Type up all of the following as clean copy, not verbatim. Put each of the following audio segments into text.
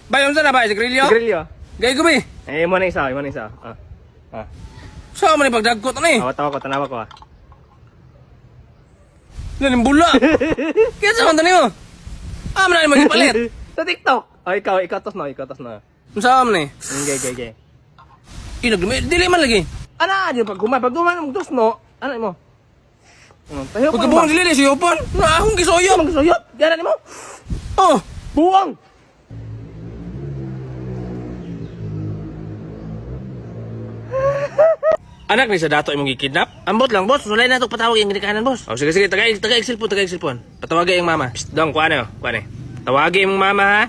Bayon sa na ba? Sigrilyo? Sigrilyo. Gay ko ba? Mo na isa, mo na isa. Saan mo na pagdagkot na eh? Tawa ko, tanawa ko Nanimbula. Kaya saan man mo? Ah, man na magipalit. Sa TikTok. Ikaw tos na. Saan man eh? Okay. Dili man lagi. Ana, di pag duman mo tos no. Ano mo? Tayo ko. Pagkabuang dili siyopon. Na akong gisoyo. Magsuyot. Diyan mo. Oh, Buwang. anak ni sa dato imong gikidnap? Ambot lang, boss. Sulay na to patawag yung ginikanan, boss. Oh, sige, taga-exilpon. Patawagay yung mama. Psst, dong, kuha na. Tawagay yung mama, ha?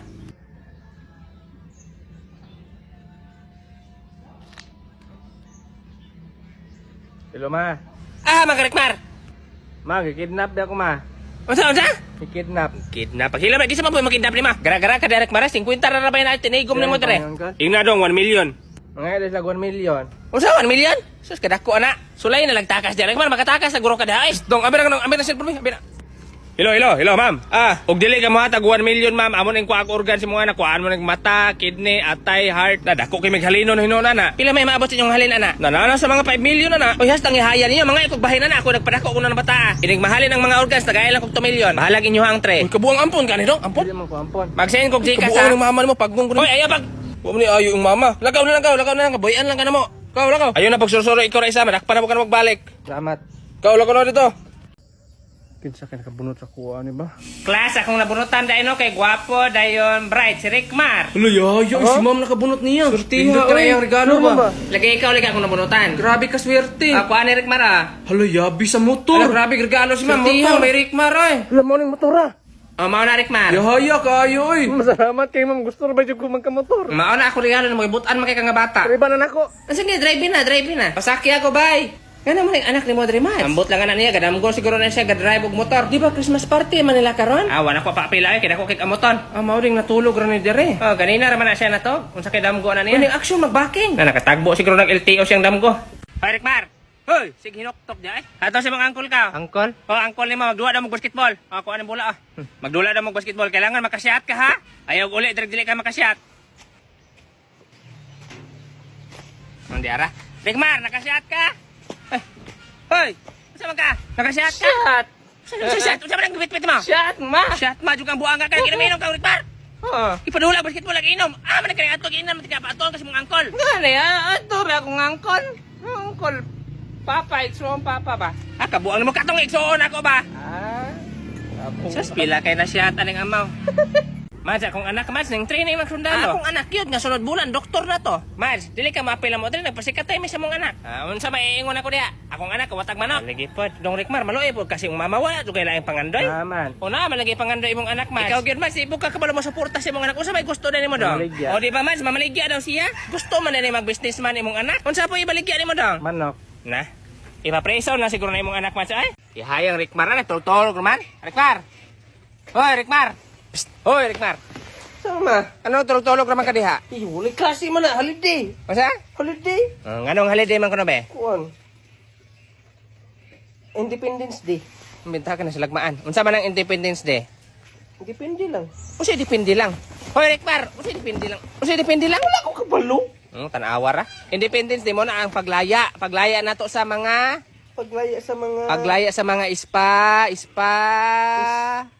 Hello, ma. Ah, Makarikmar! Ma, kidnap na ako, ma. Unsa? Kidnap. Kidnap. Paghila ba, gisa man po yung makidnap ni ma. Gara-gara ka, direct maras. 50 na ba yun natin? Tinigom na mo, tere. Ingna dong, 1 million. Mga edes lang 1 million. Unsa, 1 million? Sus, kadako, anak. Sulay na lagtakas, direct mar. Makatakas, naguro ka dahais. Dong, abira na cellphone mo. Abira. Hello, ma'am. Og dili ka mo hatag 1 million, ma'am. Amo ning kuha organ si mga anak. Kuhaan mo ning mata, kidney, atay, heart. Dako kay maghalinon hinon ana. Pila may maabot sa inyong halin ana? Nanana sa mga 5 million ana. Oy, hastang ihaya ninyo mga ikog bahin ana. Ako nagpadako ko na ng bata. Inig mahalin ang mga organs, tagay lang kog 2 million. Bahalag inyo ang 3. Uy, kabuang ampon ka ni dong. Ampon. Hindi man ko ampon. Mag-send kog Gcash sa. Kabuang ng mama mo paggung ko. Oy, ayo pag. Wa mo ni ayo yung mama. Lakaw na lang. Boyan lang ka na mo. Lakaw. Ayo na pagsursuro ikaw ra isa, madakpan na mo ka magbalik. Salamat. Lakaw na dito. Kinsa ka nakabunot sa kuha ni ba? Class, akong nabunutan dayon no kay gwapo dayon bright si Rickmar. Ano yayo? Si ma'am nakabunot niya. Sortiha ka na yung regalo ba? Lagay ikaw akong nabunutan. Grabe ka swerte. Ako ani Rickmar ah. Hala, yabi sa motor. Ala, grabe regalo si ma'am. Sortiha. May Rickmar ay. Hala mo ning motor ah. Mao na Rickmar. Yahaya kayo oy. Masalamat kay ma'am. Gusto ra ba jud ko magka-motor? Mao na ako regalo na magibutan man kay nga bata. Riba na nako. Sige, drive na. Pasaki ako bay. Ano man anak ni Modre Mas? Ambot lang ana niya, gadamgo siguro na siya ga-drive og motor. Di ba Christmas party man nila karon? Ah, wala ko papila ay kaya ko kay amoton. Ah, mao ding natulog ra ni dire. Oh, ganina ra man na siya na to. Unsa kay damgo ana niya? Kuning action magbaking. Na nakatagbo siguro ng LTO siyang damgo. Hoy, Rickmar. Hoy, sige hinoktok di ay. Ato si mga uncle ka. Angkol? Oh, uncle ni mo magduwa daw mo basketball. Oh, kuha ng bola ah. Magdula daw mo basketball. Kailangan makasyat ka ha. Ayaw uli dili ka makasyat. Hindi ara. Rickmar, nakasyat ka? Hoy! Saan ka? Nakasyat ka? Shot! Saan ba nang gupit-pit mo? Shot ma. Shot ma! Juga ang buang ka. Kinaminom ka, Rickmar! Oh. Ipadula, basketball lagi inom. Ah, man kaya ato giinom, tika pa ato kasi mong angkol. Ngani ato ba akong angkol? Angkol. Papa, iksuon papa ba? Ah, kabuang mo katong igsoon ako ba? Ah. Sus, pila kay na shot aning amaw. Mads, akong anak, Mads, nang training magsundalo. Akong anak yun, nga sunod bulan, doktor na to. Mads, dili ka mapila mo, dili nagpasikat tayo may sa mong anak. Unsa maiingon ako diha? Akong anak, watag manok. Lagi po, dong Rickmar, maluoy po, kasi yung mama wala, dugay lang pangandoy. Naman. O na, malagi pangandoy imong anak, Mads. Ikaw, gyud Mads, ibog ka kabalo mo suporta sa imong anak. Unsa may gusto na nimo dong? Mamaligya. O di ba, Mads, mamaligya daw siya? Gusto man na mag-businessman imong anak. Unsa po ibaligya nimo dong? Manok. Na, ipapreso na siguro na imong anak, Mads, ay? Ihayang Rickmar na, tultol naman. Rickmar! Hoy, Rickmar! Psst! Hoy, Rickmar! Sama. Ano tulog naman ka diha? Wala klase man na holiday. Masa? Holiday. Nganong holiday man ko na be? Kuan. Independence Day. Binta ka na sa lagmaan. Unsa man ang Independence Day? Depende lang. Usa depende lang. Hoy Rickmar, usa depende lang. Wala ko kabalo. Tanawa ra. Independence Day mo na ang paglaya. Paglaya nato sa mga Paglaya sa mga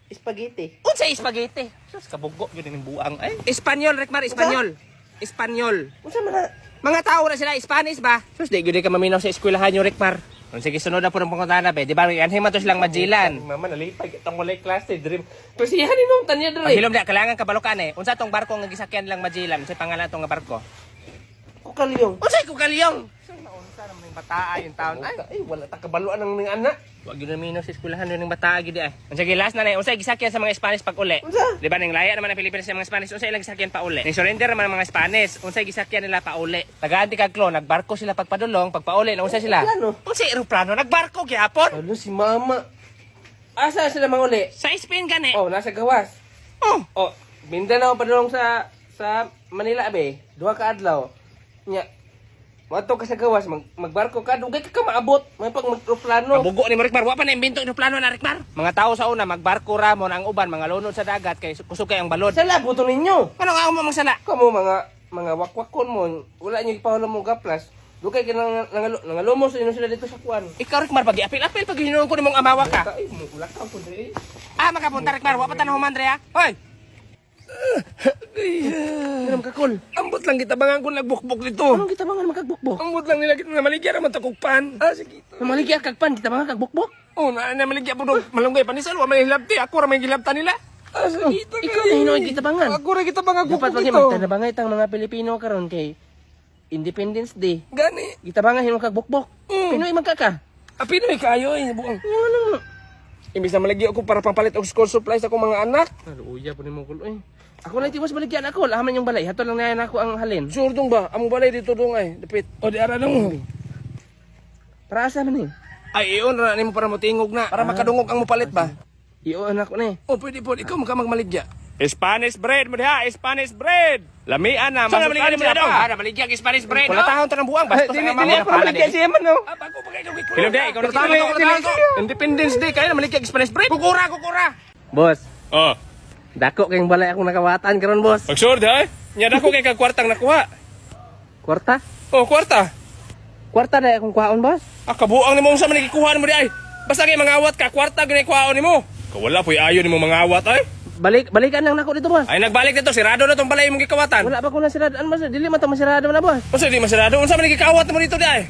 spaghetti. Unsa spaghetti? Sus kabugo gyud ning buang ay. Espanyol Rickmar, Espanyol. Unsa man na? Mga tao na sila Spanish ba? Sus di gyud ka maminaw sa eskwelahan nyo Rickmar. Sige sunod na po ng pangutana be. Di ba anhin man to silang majilan. Mama nalipay kitang walay klase dream. Klasihan inom tanya dre. Hilom na kailangan kabalukan eh. Unsa tong barko nga gisakyan lang majilan? Unsay pangalan tong nga barko? Kukalyong. Unsay kukalyong? Unsa naman yung bataa yung taon ay. Ay wala ta kabaluan ng mga anak. Wag yun naminaw sa eskwelahan yun ng bataa gid ay. Unsay gilas na unsay gisakyan sa mga Spanish pag uli? Unsa? Di ba ning laya naman ang Pilipinas sa mga Spanish unsay ilang gisakyan pa uli? Ning surrender naman ang mga Spanish unsay gisakyan nila pa uli? Tagaan di kaglo nagbarko sila pagpadulong pagpauli na unsay sila? Eroplano. Unsay eroplano nagbarko gyapon? Ano si mama? Asa sila manguli? Sa Spain gani. Oh, nasa gawas. Oh. Oh, Mindanao padulong sa Manila be. Duha ka adlaw. Nya. Mato ka sa gawas, magbarko ka, dugay ka maabot. May pag magproplano. Kabugo ni mo Rikmar, wa pa na imbento ng plano na Rikmar. Mga tao sa una magbarko ramon ang uban mga lunod sa dagat kay kusog kay ang balod. Sala buto ninyo. Ano nga mo magsala? Kamo mga wakwakon mo, wala niyo ipahulam mo gaplas. Dugay ka nangalumos inyo sila dito sa kuan. Ikaw Rikmar, pag apil-apil pag hinuon ko nimong amawa ka. Ay, wala ka po diri. Ah, makapunta Rikmar, wa pa tanong man Andrea. Hoy. Ganam ka kol. Ambot lang kita bangan ko nagbukbok dito. Anong kita mga magkagbukbok? Ambot lang nila kita namaligya naman takukpan. Ah, sige. Namaligya kagpan, kita mga kagbukbok. Oh, namaligya po dong malunggay panisal, wa may hilabti. Ako ra may hilabta nila. Ah, sige. Ikaw na hinuon kita bangan. Ako ra kita bangan Dapat bukbok pag dito. magtanabangay tang mga Pilipino karon kay Independence Day. Gani. Kita bangan hinuon kagbukbok. Pinoy magkaka. Ah, Pinoy kayo eh, buong. Ano? Imbis na malagyan ako para pampalit og school supplies akong mga anak. Uya po ni mo kul. Ako lang tiwas baligyan ako, lahaman yung balay. Hato lang na ako ang halin. Sure dong ba? Among balay dito dong ay. Dapit. O di ara mo. Para asa man eh. Ay, iyon na nimo para mo tingog na. Para makadungog ang mupalit ba? Iyon ako na eh. O pwede po, ikaw magmaligya. Spanish bread mo diha, Spanish bread. Lamian na, masukan siya dong. Ah, namaligya Spanish bread. Wala tahon to ng buang, bastos ang Dili ako baligyan siya man no. Ah, bago pa kayo Hello, day, ikaw na Independence Day, kaya namaligya Spanish bread. Kukura. Boss, Oh. dako kayong balay akong nakawatan karon boss. Pag-sure da, nyada ko kay kag kwartang nakuha. Kwarta? Oh, kwarta. Kwarta na akong kuhaon boss. Ah, kabuang nimo unsa man gikuhaan mo di ay. Basta kay mangawat ka, kwarta gani kuhaon nimo. Kawala po'y ayo nimo mangawat ay. Balikan lang nako dito boss. Ay nagbalik dito, sirado na tong balay imong gikawatan. Wala pa ko na sirado. Ano boss? Dili man to masirado na boss. Unsa di masirado? Unsa man gikawat mo dito di ay?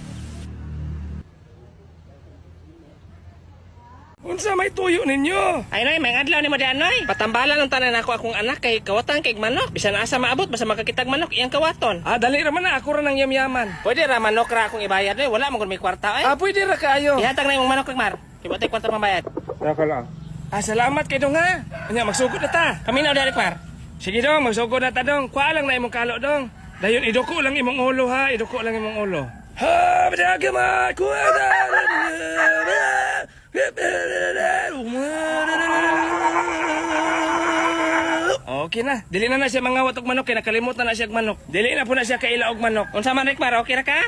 Unsa may tuyo ninyo? Ay noy, may adlaw ni mo di anoy. Patambalan ang tanan ako akong anak kay kawatan kay manok. Bisan asa maabot basta makakitag manok iyang kawaton. Ah, dali ra man na ako ra nang yamyaman. Pwede ra manok ra akong ibayad eh. Wala man kun may kwarta eh. Ah, pwede ra kaayo. Ihatag na imong manok kag Mar. Ibotay kwarta mabayad. Nako lang. Ah, salamat kay dong ha. Anya magsugod na ta. Kami na dari Mar. Sige dong, magsugod na ta dong. Kuha lang na imong kalo dong. Dayon idoko lang imong ulo ha. Idoko lang imong ulo. Ha, badaga ma kuha na. Okay na. Dili na siya mangawat og manok kay nakalimutan na siya og manok. Dili na po na siya kaila og manok. Unsa man Rikmar, okay ra ka?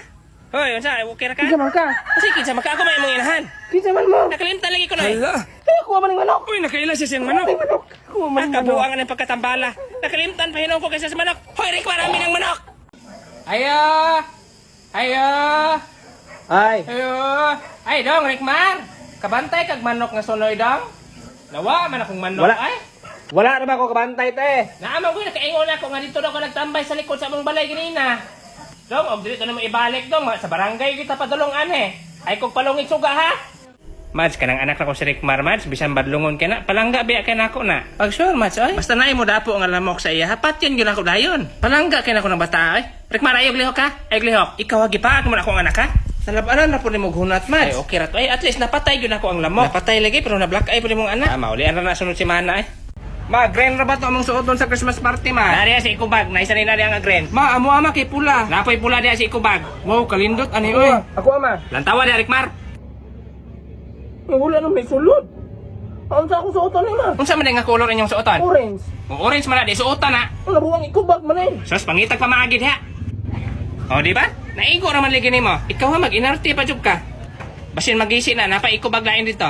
Hoy, unsa? Okay ra ka? Kinsa man ka? Sige, kinsa man ka ako may imong inahan. Kinsa man mo? Nakalimtan lagi ko na. Hala. Kaya kuha man ng manok. Uy, nakaila siya siyang manok. Manok. Kuha man ng manok. Kabuangan ng pagkatambala. Nakalimtan pa hinon ko kaysa sa manok. Hoy, Rikmar, amin ang manok. Ayo! Ayo! Ay! Ayo. Ay, dong, Rikmar. Kabantay kag manok nga sunoy dong. Nawa man akong manok Wala. ay. Wala naman ako kabantay te. Naaman ko nakaingon ako nga dito daw ko nagtambay sa likod sa among balay ganina. Dong, og dito na mo ibalik dong sa barangay kita padulong ane. Ay kog palungig suga ha. Mads, kanang anak na ko si Rikmar, Mads. Bisan badlungon ka na. Palangga biya ka na ako na. Pag sure, Mads, ay. Basta na mo dapo ang alamok sa iya. Hapat yun yun ako dayon. Palangga ka na ako ng bata, ay. Rikmar, ayog lihok ka? Ayog lihok. Ikaw hagi pa, ako man ako ang anak ha? Nalabanan na po ni mong hunat, Mads. Ay, okay rato. Ay, at least napatay yun ako ang lamok. Napatay lagi, pero na-black eye po ni mong anak. Ah, maulian na sunod si Mana, ay. Ma, grain ra ba ito among suot doon sa Christmas party, ma? Nariya si Ikubag. Naisa nila diya nga grain. Ma, amo ama kay pula. Napoy pula diya si Ikubag. Wow, kalindot ani oy. Ako ama. Lantawa diya, Rikmar. Wala nang may sulod. Unsa akong suoton ni ma? Unsa man nga color inyong suotan? Orange. O orange man na, di suotan na. Wala buwang ikubag man eh. Sus, pangitag pa maagid ha. O, di ba? Naigo naman lagi nimo. Ikaw ha, mag-inarte pa jud ka. Basin magisi na, napa Ikubag lain dito.